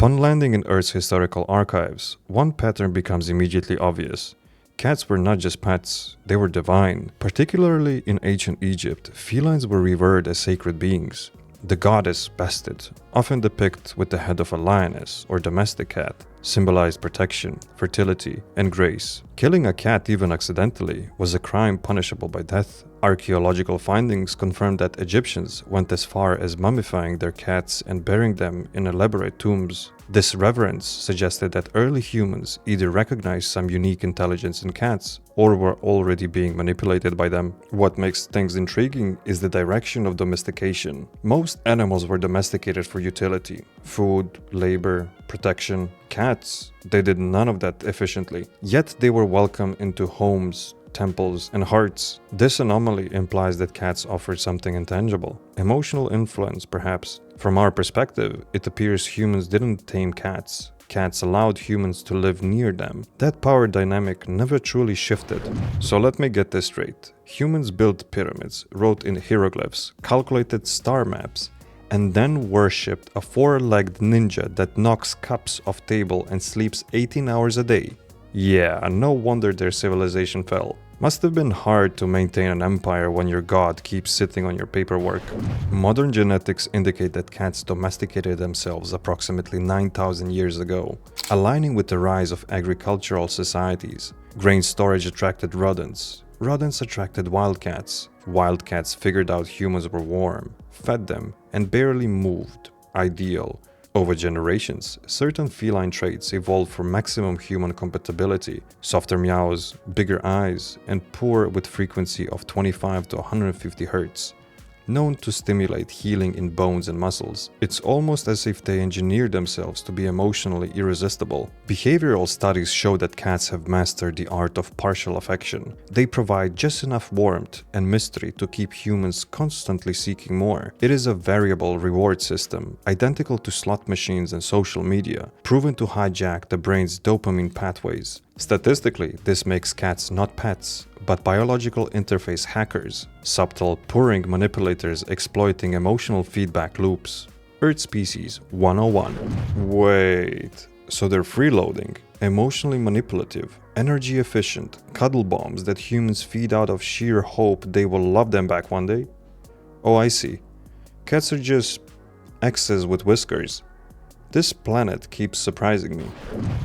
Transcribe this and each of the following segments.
Upon landing in Earth's historical archives, one pattern becomes immediately obvious. Cats were not just pets, they were divine. Particularly in ancient Egypt, felines were revered as sacred beings. The goddess Bastet, often depicted with the head of a lioness or domestic cat, symbolized protection, fertility, and grace. Killing a cat even accidentally was a crime punishable by death. Archaeological findings confirm that Egyptians went as far as mummifying their cats and burying them in elaborate tombs. This reverence suggested that early humans either recognized some unique intelligence in cats or were already being manipulated by them. What makes things intriguing is the direction of domestication. Most animals were domesticated for utility: food, labor, protection. Cats, they did none of that efficiently. Yet they were welcomed into homes, temples, and hearts. This anomaly implies that cats offered something intangible. Emotional influence, perhaps. From our perspective, it appears humans didn't tame cats. Cats allowed humans to live near them. That power dynamic never truly shifted. So let me get this straight. Humans built pyramids, wrote in hieroglyphs, calculated star maps, and then worshipped a four-legged ninja that knocks cups off table and sleeps 18 hours a day. Yeah, no wonder their civilization fell. Must have been hard to maintain an empire when your god keeps sitting on your paperwork. Modern genetics indicate that cats domesticated themselves approximately 9,000 years ago, aligning with the rise of agricultural societies. Grain storage attracted rodents. Rodents attracted wildcats. Wildcats figured out humans were warm, fed them, and barely moved. Ideal. Over generations, certain feline traits evolved for maximum human compatibility: softer meows, bigger eyes, and purr with frequency of 25 to 150 Hz. Known to stimulate healing in bones and muscles, it's almost as if they engineered themselves to be emotionally irresistible. Behavioral studies show that cats have mastered the art of partial affection. They provide just enough warmth and mystery to keep humans constantly seeking more. It is a variable reward system, identical to slot machines and social media, proven to hijack the brain's dopamine pathways. Statistically, this makes cats not pets, but biological interface hackers, subtle purring manipulators exploiting emotional feedback loops. Earth Species 101. Wait, so they're freeloading, emotionally manipulative, energy efficient, cuddle bombs that humans feed out of sheer hope they will love them back one day? Oh, I see. Cats are just X's with whiskers. This planet keeps surprising me.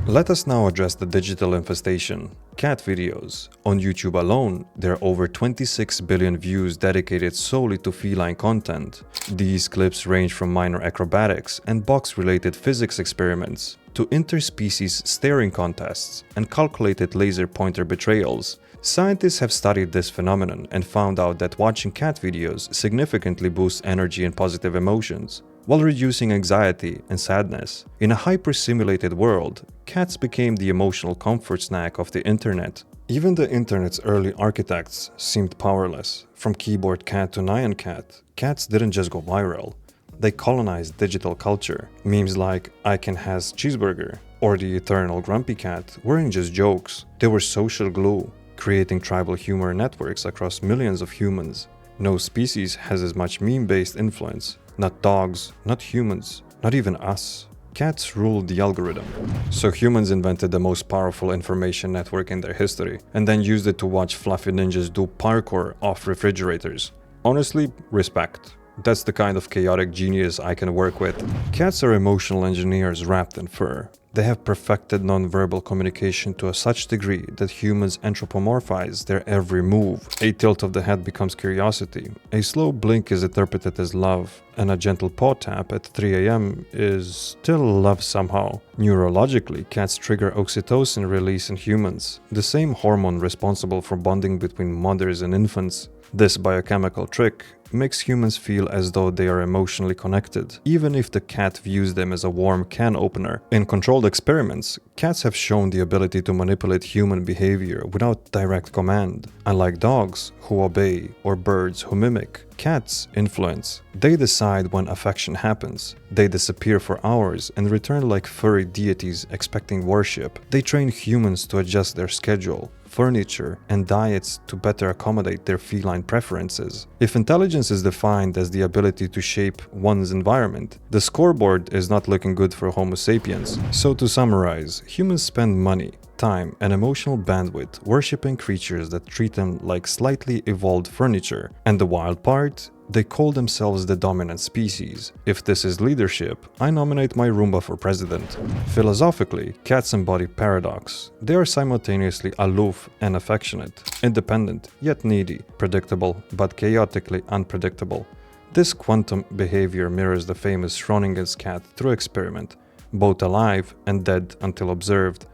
Let us now address the digital infestation. Cat videos. On YouTube alone, there are over 26 billion views dedicated solely to feline content. These clips range from minor acrobatics and box-related physics experiments to interspecies staring contests and calculated laser pointer betrayals. Scientists have studied this phenomenon and found out that watching cat videos significantly boosts energy and positive emotions, while reducing anxiety and sadness. In a hyper-simulated world, cats became the emotional comfort snack of the internet. Even the internet's early architects seemed powerless. From keyboard cat to Nyan cat, cats didn't just go viral. They colonized digital culture. Memes like "I can has cheeseburger" or the eternal grumpy cat weren't just jokes. They were social glue, creating tribal humor networks across millions of humans. No species has as much meme-based influence. Not dogs, not humans, not even us. Cats ruled the algorithm. So humans invented the most powerful information network in their history, and then used it to watch fluffy ninjas do parkour off refrigerators. Honestly, respect. That's the kind of chaotic genius I can work with. Cats are emotional engineers wrapped in fur. They have perfected non-verbal communication to such degree that humans anthropomorphize their every move. A tilt of the head becomes curiosity, a slow blink is interpreted as love, and a gentle paw tap at 3 a.m. is still love somehow. Neurologically, cats trigger oxytocin release in humans, the same hormone responsible for bonding between mothers and infants. This biochemical trick makes humans feel as though they are emotionally connected, even if the cat views them as a warm can opener. In controlled experiments, cats have shown the ability to manipulate human behavior without direct command. Unlike dogs, who obey, or birds who mimic, cats influence. They decide when affection happens. They disappear for hours and return like furry deities expecting worship. They train humans to adjust their schedule, furniture, and diets to better accommodate their feline preferences. If intelligence is defined as the ability to shape one's environment, the scoreboard is not looking good for Homo sapiens. So to summarize, humans spend money, time, and emotional bandwidth worshipping creatures that treat them like slightly evolved furniture. And the wild part? They call themselves the dominant species. If this is leadership, I nominate my Roomba for president. Philosophically, cats embody paradox. They are simultaneously aloof and affectionate, independent yet needy, predictable but chaotically unpredictable. This quantum behavior mirrors the famous Schrodinger's cat through experiment, both alive and dead until observed.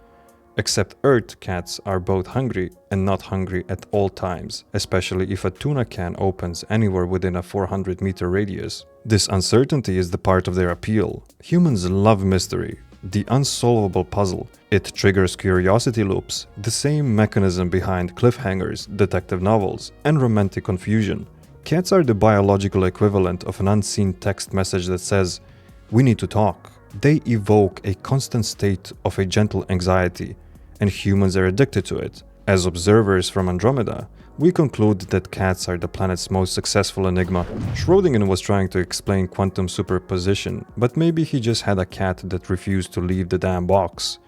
Except Earth cats are both hungry and not hungry at all times, especially if a tuna can opens anywhere within a 400-meter radius. This uncertainty is the part of their appeal. Humans love mystery, the unsolvable puzzle. It triggers curiosity loops, the same mechanism behind cliffhangers, detective novels, and romantic confusion. Cats are the biological equivalent of an unseen text message that says, "We need to talk." They evoke a constant state of a gentle anxiety, and humans are addicted to it. As observers from Andromeda, we conclude that cats are the planet's most successful enigma. Schrödinger was trying to explain quantum superposition, but maybe he just had a cat that refused to leave the damn box.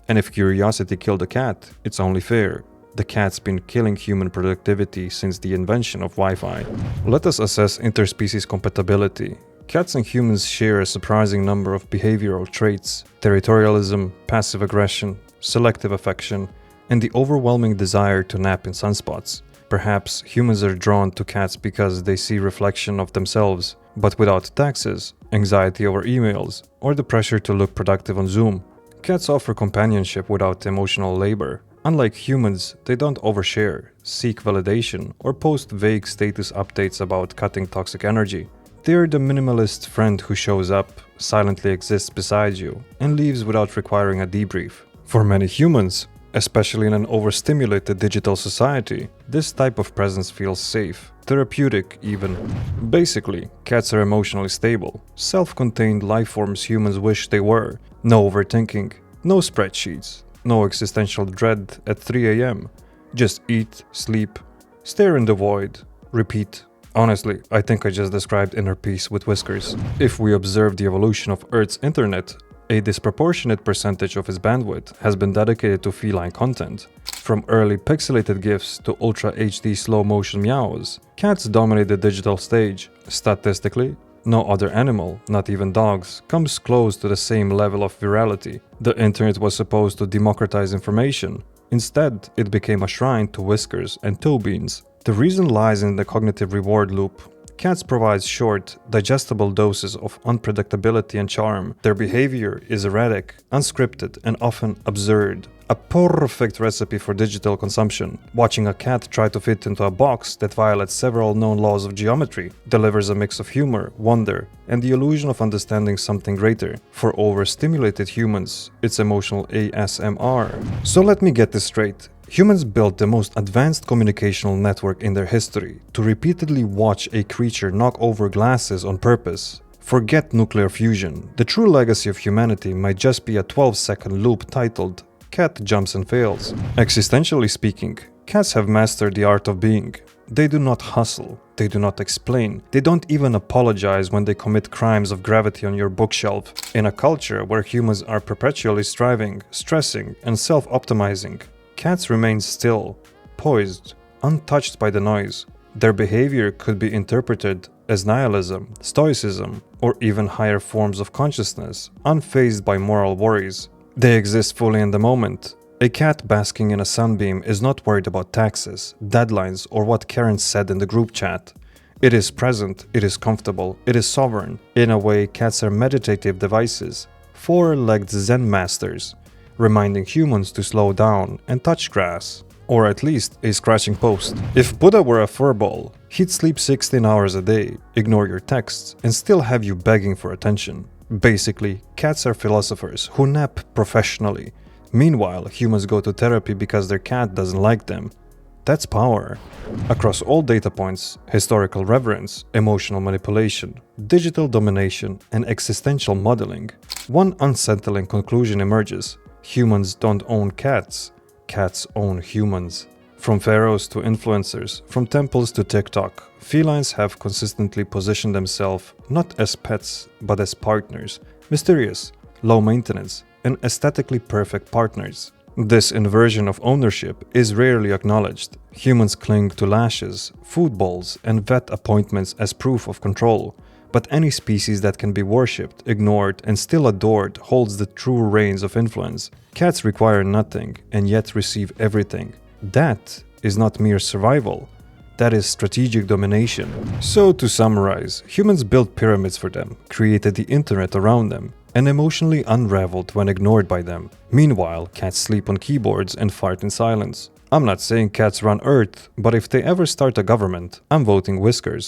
And if curiosity killed a cat, it's only fair. The cat's been killing human productivity since the invention of Wi-Fi. Let us assess interspecies compatibility. Cats and humans share a surprising number of behavioral traits: territorialism, passive aggression, selective affection, and the overwhelming desire to nap in sunspots. Perhaps humans are drawn to cats because they see reflection of themselves, but without taxes, anxiety over emails, or the pressure to look productive on Zoom. Cats offer companionship without emotional labor. Unlike humans, they don't overshare, seek validation, or post vague status updates about cutting toxic energy. They are the minimalist friend who shows up, silently exists beside you, and leaves without requiring a debrief. For many humans, especially in an overstimulated digital society, this type of presence feels safe, therapeutic even. Basically, cats are emotionally stable, self-contained life forms humans wish they were. No overthinking, no spreadsheets, no existential dread at 3 a.m. Just eat, sleep, stare in the void, repeat. Honestly, I think I just described inner peace with whiskers. If we observe the evolution of Earth's internet, a disproportionate percentage of its bandwidth has been dedicated to feline content. From early pixelated GIFs to Ultra HD slow-motion meows, cats dominate the digital stage. Statistically, no other animal, not even dogs, comes close to the same level of virality. The internet was supposed to democratize information. Instead, it became a shrine to whiskers and toe beans. The reason lies in the cognitive reward loop. Cats provide short, digestible doses of unpredictability and charm. Their behavior is erratic, unscripted, and often absurd. A perfect recipe for digital consumption. Watching a cat try to fit into a box that violates several known laws of geometry delivers a mix of humor, wonder, and the illusion of understanding something greater. For overstimulated humans, it's emotional ASMR. So let me get this straight. Humans built the most advanced communicational network in their history to repeatedly watch a creature knock over glasses on purpose. Forget nuclear fusion. The true legacy of humanity might just be a 12-second loop titled "Cat Jumps and Fails." Existentially speaking, cats have mastered the art of being. They do not hustle, they do not explain, they don't even apologize when they commit crimes of gravity on your bookshelf. In a culture where humans are perpetually striving, stressing, and self-optimizing, cats remain still, poised, untouched by the noise. Their behavior could be interpreted as nihilism, stoicism, or even higher forms of consciousness, unfazed by moral worries. They exist fully in the moment. A cat basking in a sunbeam is not worried about taxes, deadlines, or what Karen said in the group chat. It is present, it is comfortable, it is sovereign. In a way, cats are meditative devices, four-legged Zen masters, reminding humans to slow down and touch grass, or at least a scratching post. If Buddha were a furball, he'd sleep 16 hours a day, ignore your texts, and still have you begging for attention. Basically, cats are philosophers who nap professionally. Meanwhile, humans go to therapy because their cat doesn't like them. That's power. Across all data points, historical reverence, emotional manipulation, digital domination, and existential modeling, one unsettling conclusion emerges. Humans don't own cats. cats own humans. From pharaohs to influencers, from temples to TikTok, felines have consistently positioned themselves not as pets, but as partners, mysterious, low maintenance, and aesthetically perfect partners. This inversion of ownership is rarely acknowledged. Humans cling to lashes, food bowls, and vet appointments as proof of control. But any species that can be worshipped, ignored, and still adored holds the true reins of influence. Cats require nothing and yet receive everything. That is not mere survival. That is strategic domination. So to summarize, humans built pyramids for them, created the internet around them, and emotionally unraveled when ignored by them. Meanwhile, cats sleep on keyboards and fart in silence. I'm not saying cats run Earth, but if they ever start a government, I'm voting whiskers.